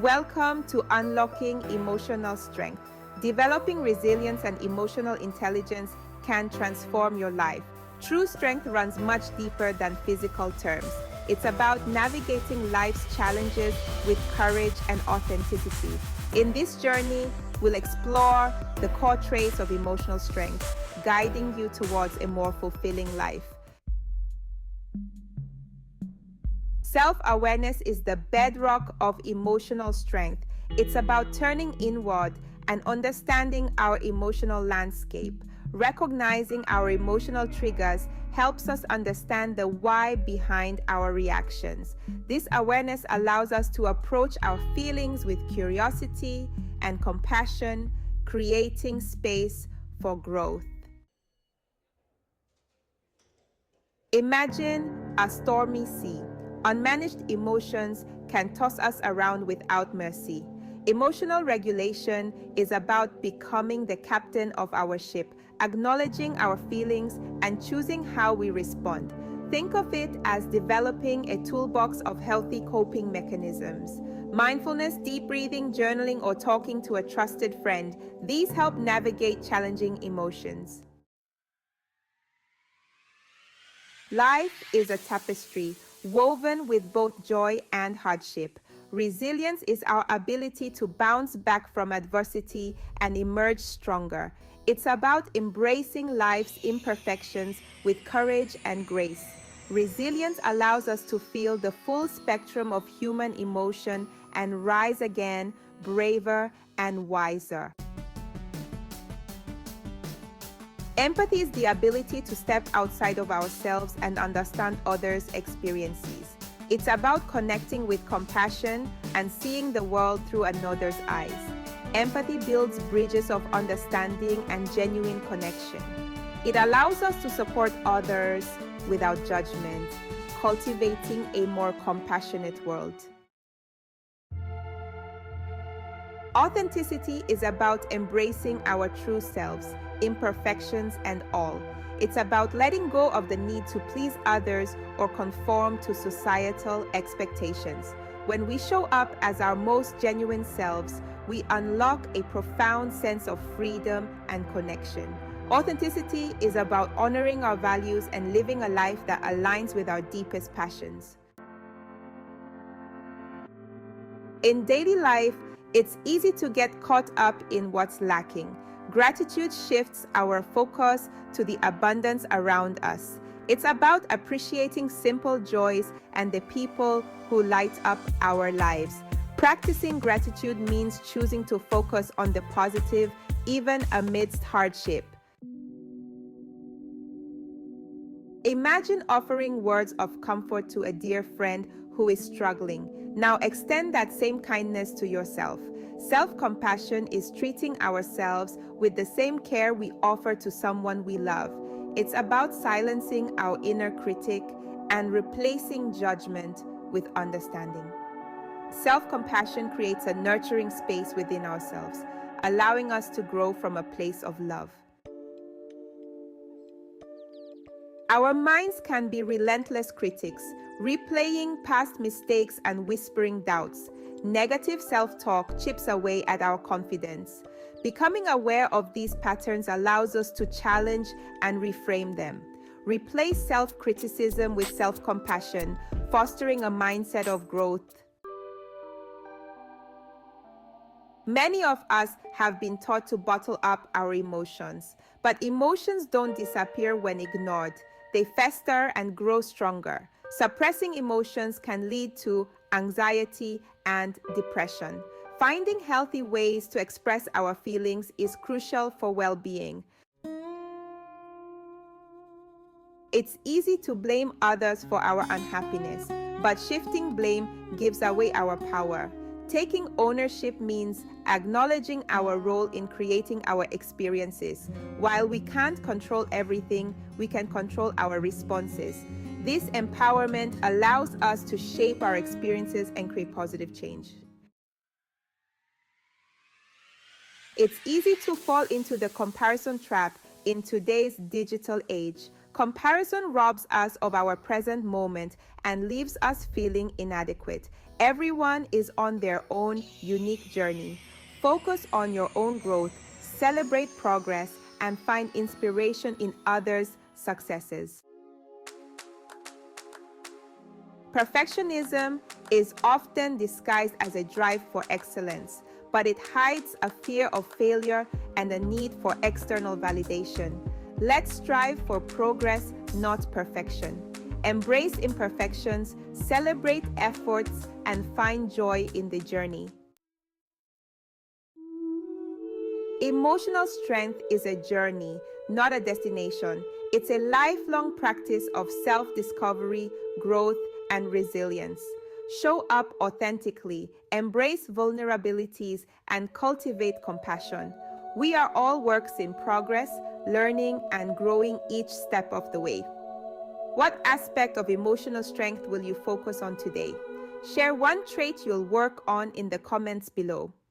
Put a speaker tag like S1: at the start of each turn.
S1: Welcome to Unlocking Emotional Strength. Developing resilience and emotional intelligence can transform your life. True strength runs much deeper than physical terms. It's about navigating life's challenges with courage and authenticity. In this journey, we'll explore the core traits of emotional strength, guiding you towards a more fulfilling life. Self-awareness is the bedrock of emotional strength. It's about turning inward and understanding our emotional landscape. Recognizing our emotional triggers helps us understand the why behind our reactions. This awareness allows us to approach our feelings with curiosity and compassion, creating space for growth. Imagine a stormy sea. Unmanaged emotions can toss us around without mercy. Emotional regulation is about becoming the captain of our ship, acknowledging our feelings and choosing how we respond. Think of it as developing a toolbox of healthy coping mechanisms. Mindfulness, deep breathing, journaling, or talking to a trusted friend, these help navigate challenging emotions. Life is a tapestry woven with both joy and hardship. Resilience is our ability to bounce back from adversity and emerge stronger. It's about embracing life's imperfections with courage and grace. Resilience allows us to feel the full spectrum of human emotion and rise again, braver and wiser. Empathy is the ability to step outside of ourselves and understand others' experiences. It's about connecting with compassion and seeing the world through another's eyes. Empathy builds bridges of understanding and genuine connection. It allows us to support others without judgment, cultivating a more compassionate world. Authenticity is about embracing our true selves, imperfections and all. It's about letting go of the need to please others or conform to societal expectations. When we show up as our most genuine selves, we unlock a profound sense of freedom and connection. Authenticity is about honoring our values and living a life that aligns with our deepest passions. In daily life, it's easy to get caught up in what's lacking. Gratitude shifts our focus to the abundance around us. It's about appreciating simple joys and the people who light up our lives. Practicing gratitude means choosing to focus on the positive even amidst hardship. Imagine offering words of comfort to a dear friend who is struggling. Now extend that same kindness to yourself. Self-compassion is treating ourselves with the same care we offer to someone we love. It's about silencing our inner critic and replacing judgment with understanding. Self-compassion creates a nurturing space within ourselves, allowing us to grow from a place of love. Our minds can be relentless critics, replaying past mistakes and whispering doubts. Negative self-talk chips away at our confidence. Becoming aware of these patterns allows us to challenge and reframe them. Replace self-criticism with self-compassion, fostering a mindset of growth. Many of us have been taught to bottle up our emotions, but emotions don't disappear when ignored. They fester and grow stronger. Suppressing emotions can lead to anxiety and depression. Finding healthy ways to express our feelings is crucial for well-being. It's easy to blame others for our unhappiness, but shifting blame gives away our power. Taking ownership means acknowledging our role in creating our experiences. While we can't control everything, we can control our responses. This empowerment allows us to shape our experiences and create positive change. It's easy to fall into the comparison trap in today's digital age. Comparison robs us of our present moment and leaves us feeling inadequate. Everyone is on their own unique journey. Focus on your own growth, celebrate progress, and find inspiration in others' successes. Perfectionism is often disguised as a drive for excellence, but it hides a fear of failure and a need for external validation. Let's strive for progress, not perfection. Embrace imperfections, celebrate efforts, and find joy in the journey. Emotional strength is a journey, not a destination. It's a lifelong practice of self-discovery, growth, and resilience. Show up authentically, embrace vulnerabilities, and cultivate compassion. We are all works in progress, learning and growing each step of the way. What aspect of emotional strength will you focus on today? Share one trait you'll work on in the comments below.